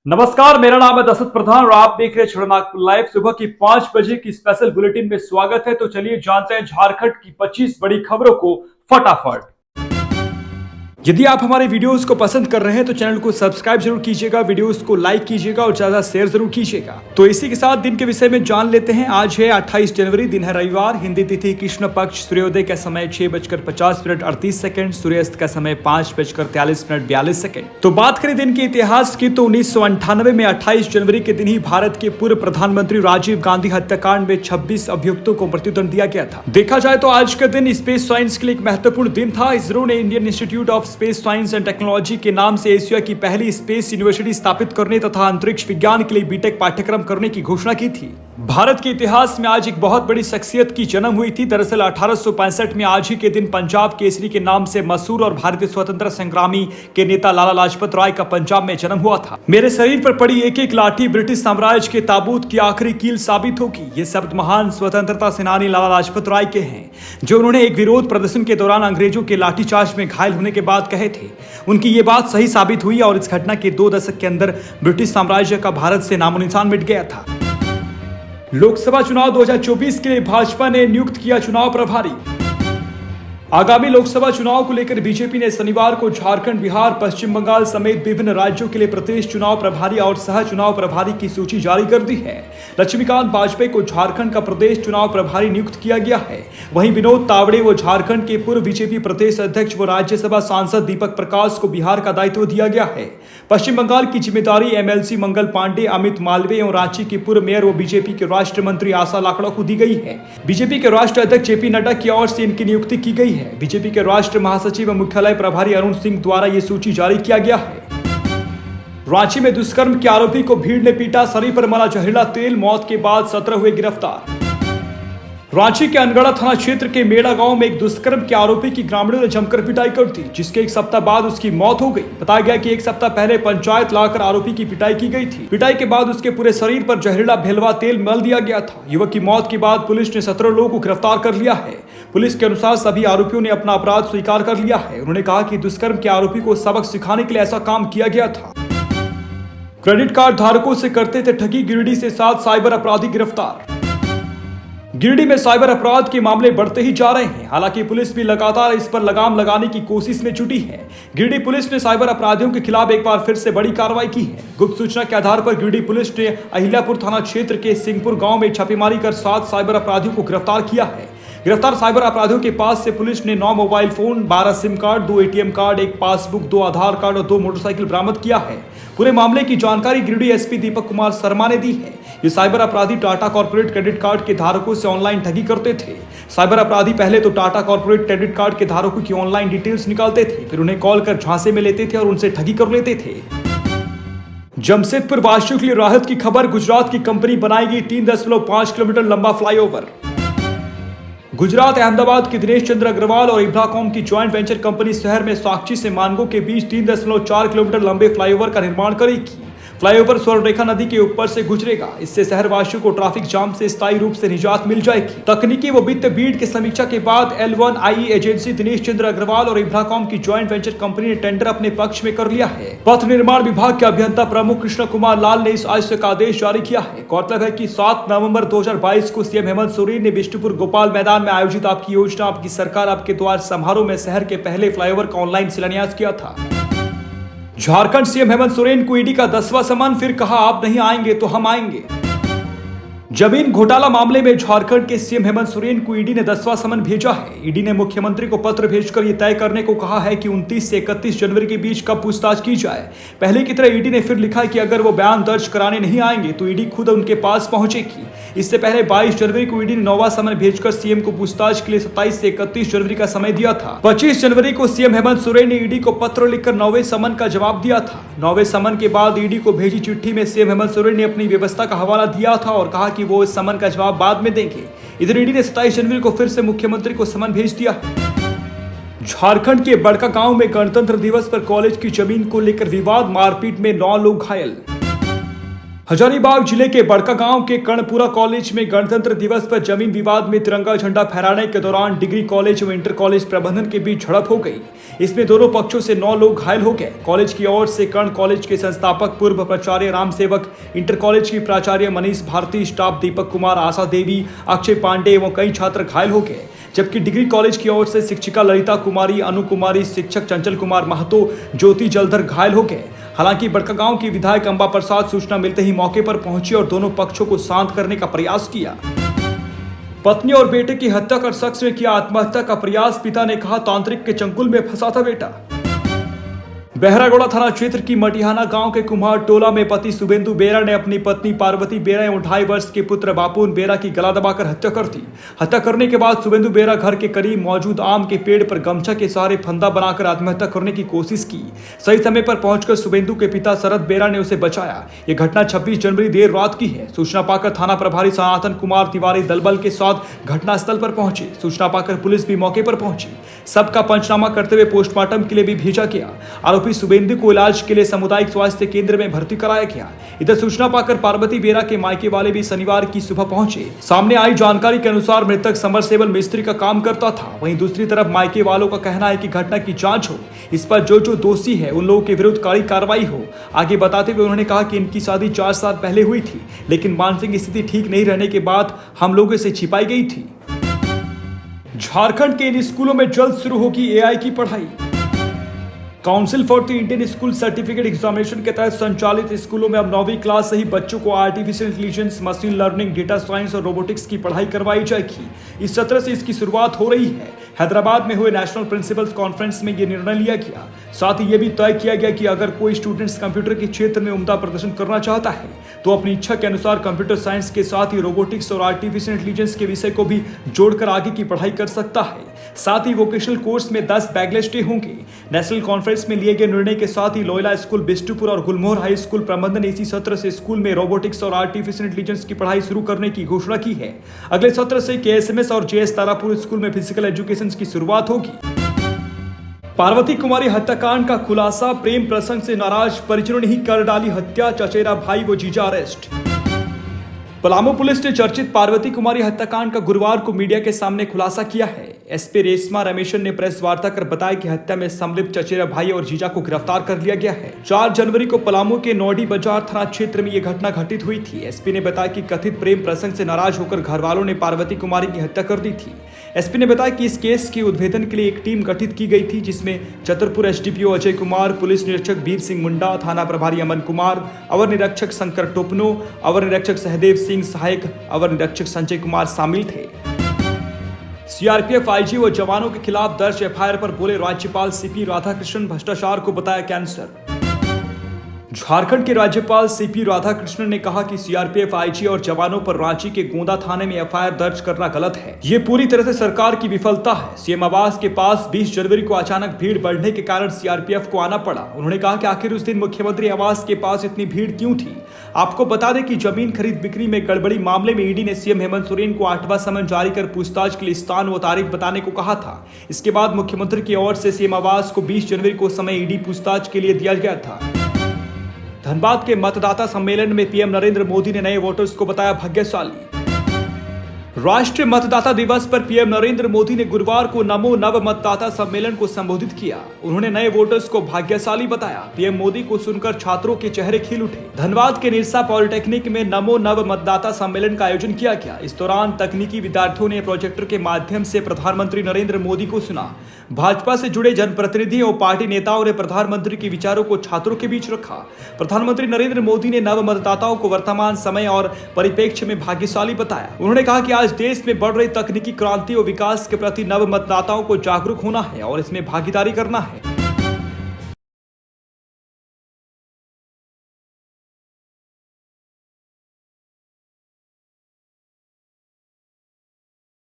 नमस्कार, मेरा नाम है दशरथ प्रधान और आप देख रहे हैं छड़नागपुर लाइव। सुबह की 5 बजे की स्पेशल बुलेटिन में स्वागत है। तो चलिए जानते हैं झारखंड की 25 बड़ी खबरों को फटाफट। यदि आप हमारे वीडियोस को पसंद कर रहे हैं तो चैनल को सब्सक्राइब जरूर कीजिएगा, वीडियोस को लाइक कीजिएगा और ज्यादा शेयर जरूर कीजिएगा। तो इसी के साथ दिन के विषय में जान लेते हैं। आज है 28 जनवरी, दिन है रविवार, हिंदी तिथि कृष्ण पक्ष, सूर्योदय का समय 6:50 सूर्यास्त का समय 5:43 तो बात करें दिन के इतिहास की तो 1998 में 28 जनवरी के दिन ही भारत के पूर्व प्रधानमंत्री राजीव गांधी हत्याकांड में 26 अभियुक्तों को मृत्युदंड दिया गया था। देखा जाए तो आज का दिन स्पेस साइंस के लिए एक महत्वपूर्ण दिन था। इसरो ने Indian institute of space science and technology के नाम से एशिया की पहली स्पेस यूनिवर्सिटी स्थापित करने तथा अंतरिक्ष विज्ञान के लिए बीटेक पाठ्यक्रम करने की घोषणा की थी। भारत के इतिहास में आज एक बहुत बड़ी शख्सियत की जन्म हुई थी। दरअसल 1865 में आज ही के दिन पंजाब केसरी के नाम से मशहूर और भारतीय स्वतंत्रता संग्रामी के नेता लाला लाजपत राय का पंजाब में जन्म हुआ था। मेरे शरीर पर पड़ी एक एक लाठी ब्रिटिश साम्राज्य के ताबूत की आखिरी कील साबित होगी। ये शब्द महान स्वतंत्रता सेनानी लाला लाजपत राय के हैं, जो उन्होंने एक विरोध प्रदर्शन के दौरान अंग्रेजों के लाठीचार्ज में घायल होने के बाद कहे थे। उनकी ये बात सही साबित हुई और इस घटना के 2 दशक के अंदर ब्रिटिश साम्राज्य का भारत से नामो निशान मिट गया था। लोकसभा चुनाव 2024 के लिए भाजपा ने नियुक्त किया चुनाव प्रभारी। आगामी लोकसभा चुनाव को लेकर बीजेपी ने शनिवार को झारखंड, बिहार, पश्चिम बंगाल समेत विभिन्न राज्यों के लिए प्रदेश चुनाव प्रभारी और सह चुनाव प्रभारी की सूची जारी कर दी है। लक्ष्मीकांत वाजपेयी को झारखंड का प्रदेश चुनाव प्रभारी नियुक्त किया गया है। वहीं विनोद तावड़े व झारखंड के पूर्व बीजेपी प्रदेश अध्यक्ष व राज्यसभा सांसद दीपक प्रकाश को बिहार का दायित्व दिया गया है। पश्चिम बंगाल की जिम्मेदारी एमएलसी मंगल पांडे, अमित मालवीय और रांची की पूर्व मेयर व बीजेपी के राष्ट्र मंत्री आशा लाकड़ा को दी गई है। बीजेपी के राष्ट्रीय अध्यक्ष जेपी नड्डा की ओर से इनकी नियुक्ति की गई है। बीजेपी के राष्ट्रीय महासचिव व मुख्यालय प्रभारी अरुण सिंह द्वारा यह सूची जारी किया गया है। रांची में दुष्कर्म के आरोपी को भीड़ ने पीटा, शरीर पर मला जहरीला तेल, मौत के बाद 17 हुए गिरफ्तार। रांची के अनगढ़ा थाना क्षेत्र के मेड़ा गांव में एक दुष्कर्म के आरोपी की ग्रामीणों ने जमकर पिटाई कर दी, जिसके 1 सप्ताह बाद उसकी मौत हो गई। बताया गया कि 1 सप्ताह पहले पंचायत लाकर आरोपी की पिटाई की गई थी। पिटाई के बाद उसके पूरे शरीर पर जहरीला भेलवा तेल मल दिया गया था। युवक की मौत के बाद पुलिस ने 17 लोगों को गिरफ्तार कर लिया है। पुलिस के अनुसार सभी आरोपियों ने अपना अपराध स्वीकार कर लिया है। उन्होंने कहा कि दुष्कर्म के आरोपी को सबक सिखाने के लिए ऐसा काम किया गया था। क्रेडिट कार्ड धारकों से करते थे ठगी, गिरिडीह से 7 साइबर अपराधी गिरफ्तार। गिरिडीह में साइबर अपराध के मामले बढ़ते ही जा रहे हैं। हालांकि पुलिस भी लगातार इस पर लगाम लगाने की कोशिश में जुटी है। गिरिडीह पुलिस ने साइबर अपराधियों के खिलाफ एक बार फिर से बड़ी कार्रवाई की है। गुप्त सूचना के आधार पर गिरिडीह पुलिस ने अहिल्यापुर थाना क्षेत्र के सिंहपुर गांव में छापेमारी कर 7 साइबर अपराधियों को गिरफ्तार किया है। गिरफ्तार साइबर अपराधियों के पास से पुलिस ने 9 mobile phone, 12 SIM card, 2 ATM card, 1 passbook, 2 आधार कार्ड और 2 मोटरसाइकिल बरामद किया है। पूरे मामले की जानकारी गिरिडीह एसपी दीपक कुमार शर्मा ने दी है। ये साइबर अपराधी टाटा कॉर्पोरेट क्रेडिट कार्ड के धारकों से ऑनलाइन ठगी करते थे। साइबर अपराधी पहले तो टाटा कॉर्पोरेट क्रेडिट कार्ड के धारकों की ऑनलाइन डिटेल्स निकालते थे, फिर उन्हें कॉल कर झांसे में लेते थे और उनसे ठगी कर लेते थे। जमशेदपुर वासियों के लिए राहत की खबर, गुजरात की कंपनी बनाएगी 3.5 किलोमीटर लंबा फ्लाईओवर। गुजरात अहमदाबाद की दिनेश चंद्र अग्रवाल और इब्राकॉम की ज्वाइंट वेंचर कंपनी शहर में साक्षी से मानगो के बीच 3.4 किलोमीटर लंबे फ्लाईओवर का निर्माण करेगी। फ्लाईओवर स्वर्णरेखा नदी के ऊपर से गुजरेगा। इससे शहरवासियों को ट्रैफिक जाम से स्थायी रूप से निजात मिल जाएगी। तकनीकी व वित्त बीड की समीक्षा के बाद L1IE एजेंसी, दिनेश चंद्र अग्रवाल और इब्राकॉम की ज्वाइंट वेंचर कंपनी ने टेंडर अपने पक्ष में कर लिया है। पथ निर्माण विभाग के अभियंता प्रमुख कृष्ण कुमार लाल ने इस आशय का आदेश जारी किया है। गौरतलब है कि 7 नवंबर 2022 को सीएम हेमंत सोरेन ने बिष्टुपुर गोपाल मैदान में आयोजित आपकी योजना आपकी सरकार आपके द्वार समारोह में शहर के पहले फ्लाईओवर का ऑनलाइन शिलान्यास किया था। झारखंड सीएम हेमंत सोरेन को ईडी का 10वां समन, फिर कहा आप नहीं आएंगे तो हम आएंगे। जमीन घोटाला मामले में झारखंड के सीएम हेमंत सोरेन को ईडी ने 10वां समन भेजा है। ईडी ने मुख्यमंत्री को पत्र भेजकर यह तय करने को कहा है कि 29 से 31 जनवरी के बीच कब पूछताछ की जाए। पहले की तरह ईडी ने फिर लिखा है कि अगर वो बयान दर्ज कराने नहीं आएंगे तो ईडी खुद उनके पास पहुंचेगी। इससे पहले 22 जनवरी को ईडी ने 9वां समन भेजकर सीएम को पूछताछ के लिए 27 से 31 जनवरी का समय दिया था। 25 जनवरी को सीएम हेमंत सोरेन ने ईडी को पत्र लिखकर 9वें समन का जवाब दिया था। 9वें समन के बाद ईडी को भेजी चिट्ठी में सीएम हेमंत सोरेन ने अपनी व्यवस्था का हवाला दिया था और कहा कि वो इस समन का जवाब बाद में देंगे। इधर ईडी ने 27 जनवरी को फिर से मुख्यमंत्री को समन भेज दिया। झारखंड के बड़का गांव में गणतंत्र दिवस पर कॉलेज की जमीन को लेकर विवाद, मारपीट में 9 लोग घायल। हजारीबाग जिले के बड़कागांव के कर्णपुरा कॉलेज में गणतंत्र दिवस पर जमीन विवाद में तिरंगा झंडा फहराने के दौरान डिग्री कॉलेज व इंटर कॉलेज प्रबंधन के बीच झड़प हो गई। इसमें दोनों पक्षों से 9 लोग घायल हो गए। कॉलेज की ओर से कर्ण कॉलेज के संस्थापक पूर्व प्राचार्य राम सेवक, इंटर कॉलेज की प्राचार्य मनीष भारती, स्टाफ दीपक कुमार, आशा देवी, अक्षय पांडे एवं कई छात्र घायल हो गए। जबकि डिग्री कॉलेज की ओर से शिक्षिका ललिता कुमारी, अनु कुमारी, शिक्षक चंचल कुमार महतो, ज्योति जलधर घायल हो गए। हालांकि बड़कागांव की विधायक अंबा प्रसाद सूचना मिलते ही मौके पर पहुंची और दोनों पक्षों को शांत करने का प्रयास किया। पत्नी और बेटे की हत्या कर शख्स ने किया आत्महत्या का प्रयास। पिता ने कहा तांत्रिक के चंगुल में फंसा था बेटा। बहरागोड़ा थाना क्षेत्र की मटिहाना गांव के कुम्हार टोला में पति शुभेंदु बेरा ने अपनी पत्नी पार्वती बेरा एवं 2.5 वर्ष के पुत्र बापून बेरा की गला दबाकर हत्या कर दी। हत्या करने के बाद शुभेंदु बेरा घर के करीब मौजूद आम के पेड़ पर गमछा के सहारे फंदा बनाकर आत्महत्या करने की कोशिश की। सही समय पर पहुंचकर शुभेंदु के पिता शरद बेरा ने उसे बचाया। यह घटना 26 जनवरी देर रात की है। सूचना पाकर थाना प्रभारी सनातन कुमार तिवारी दलबल के साथ घटनास्थल पर पहुंचे। सूचना पाकर पुलिस भी मौके पर पहुंची। सबका पंचनामा करते हुए पोस्टमार्टम के लिए भी भेजा गया। आरोपी शुभेंदु को इलाज के लिए सामुदायिक स्वास्थ्य केंद्र में भर्ती कराया गया। इधर सूचना पाकर पार्वती बेरा के मायके वाले भी शनिवार की सुबह पहुंचे। सामने आई जानकारी के अनुसार मृतक समरसेबल मिस्त्री का काम करता था। वहीं दूसरी तरफ मायके वालों का कहना है कि घटना की जांच हो, इस पर जो दोषी है उन लोगों के विरुद्ध कड़ी कार्रवाई हो। आगे बताते हुए उन्होंने कहा कि इनकी शादी 4 साल पहले हुई थी, लेकिन मानसिक स्थिति ठीक नहीं रहने के बाद हम लोगों से छिपाई गई थी। झारखंड के इन स्कूलों में जल्द शुरू होगी एआई की पढ़ाई। Council for the Indian school certificate examination के तहत संचालित स्कूलों में अब 9वीं क्लास से ही बच्चों को artificial intelligence, machine learning, data science और रोबोटिक्स की पढ़ाई करवाई जाएगी। इस सत्र से इसकी शुरुआत हो रही है। हैदराबाद में हुए नेशनल प्रिंसिपल्स कॉन्फ्रेंस में यह निर्णय लिया गया। साथ ही यह भी तय किया गया कि अगर कोई स्टूडेंट्स कंप्यूटर के क्षेत्र में उम्दा प्रदर्शन करना चाहता है तो अपनी इच्छा के अनुसार कंप्यूटर साइंस के साथ ही रोबोटिक्स और आर्टिफिशियल इंटेलिजेंस के विषय को भी जोड़कर आगे की पढ़ाई कर सकता है। साथ ही वोकेशनल कोर्स में 10 बैकलेस डे होंगे। नेशनल कॉन्फ्रेंस में लिए गए निर्णय के साथ ही लोयला स्कूल बिष्टुपुर और गुलमोहर हाई स्कूल प्रबंधन इसी सत्र से स्कूल में रोबोटिक्स और आर्टिफिशियल इंटेलिजेंस की पढ़ाई शुरू करने की घोषणा की है। अगले सत्र से केएसएमएस और जेएस तारापुर स्कूल में फिजिकल एजुकेशन की शुरुआत होगी। पार्वती कुमारी हत्याकांड का खुलासा, प्रेम प्रसंग से नाराज परिजनों ने ही कर डाली हत्या, चचेरा भाई व जीजा अरेस्ट। पलामू पुलिस ने चर्चित पार्वती कुमारी हत्याकांड का गुरुवार को मीडिया के सामने खुलासा किया है। एसपी रेशमा रमेशन ने प्रेस वार्ता कर बताया कि हत्या में संलिप्त चचेरा भाई और जीजा को गिरफ्तार कर लिया गया है। 4 जनवरी को पलामू के नौडी बाजार थाना क्षेत्र में यह घटना घटित हुई थी। एसपी ने बताया कि कथित प्रेम प्रसंग से नाराज होकर घर वालों ने पार्वती कुमारी की हत्या कर दी थी। एसपी ने बताया कि इस केस के उद्भेदन के लिए एक टीम गठित की गई थी, जिसमें छतरपुर एसडीपीओ अजय कुमार, पुलिस निरीक्षक वीर सिंह मुंडा, थाना प्रभारी अमन कुमार, अवर निरीक्षक शंकर टोपनो, अवर निरीक्षक सहदेव सिंह, सहायक अवर निरीक्षक संजय कुमार शामिल थे। सीआरपीएफ आईजी व जवानों के खिलाफ दर्ज एफआईआर पर बोले राज्यपाल सीपी राधाकृष्णन, भ्रष्टाचार को बताया कैंसर। झारखंड के राज्यपाल सीपी राधाकृष्णन ने कहा कि सीआरपीएफ आईजी और जवानों पर रांची के गोंदा थाने में एफआईआर दर्ज करना गलत है। ये पूरी तरह से सरकार की विफलता है। सीएम आवास के पास 20 जनवरी को अचानक भीड़ बढ़ने के कारण सीआरपीएफ को आना पड़ा। उन्होंने कहा कि आखिर उस दिन मुख्यमंत्री आवास के पास इतनी भीड़ क्यों थी। आपको बता दें कि जमीन खरीद बिक्री में गड़बड़ी मामले में ईडी ने सीएम हेमंत सोरेन को 8वां समन जारी कर पूछताछ के लिए स्थान व तारीख बताने को कहा था। इसके बाद मुख्यमंत्री की ओर से सीएम आवास को 20 जनवरी को समय ईडी पूछताछ के लिए दिया गया था। धनबाद के मतदाता सम्मेलन में पीएम नरेंद्र मोदी ने नए वोटर्स को बताया भाग्यशाली। राष्ट्रीय मतदाता दिवस पर पीएम नरेंद्र मोदी ने गुरुवार को नमो नव मतदाता सम्मेलन को संबोधित किया। उन्होंने नए वोटर्स को भाग्यशाली बताया। पीएम मोदी को सुनकर छात्रों के चेहरे खिल उठे। धनबाद के निरसा पॉलिटेक्निक में नमो नव मतदाता सम्मेलन का आयोजन किया गया। इस दौरान तकनीकी विद्यार्थियों ने प्रोजेक्टर के माध्यम से प्रधानमंत्री नरेंद्र मोदी को सुना। भाजपा से जुड़े जनप्रतिनिधियों और पार्टी नेताओं ने प्रधानमंत्री के विचारों को छात्रों के बीच रखा। प्रधानमंत्री नरेंद्र मोदी ने नव मतदाताओं को वर्तमान समय और परिप्रेक्ष्य में भाग्यशाली बताया। उन्होंने कहा कि आज देश में बढ़ रही तकनीकी क्रांति और विकास के प्रति नव मतदाताओं को जागरूक होना है और इसमें भागीदारी करना है।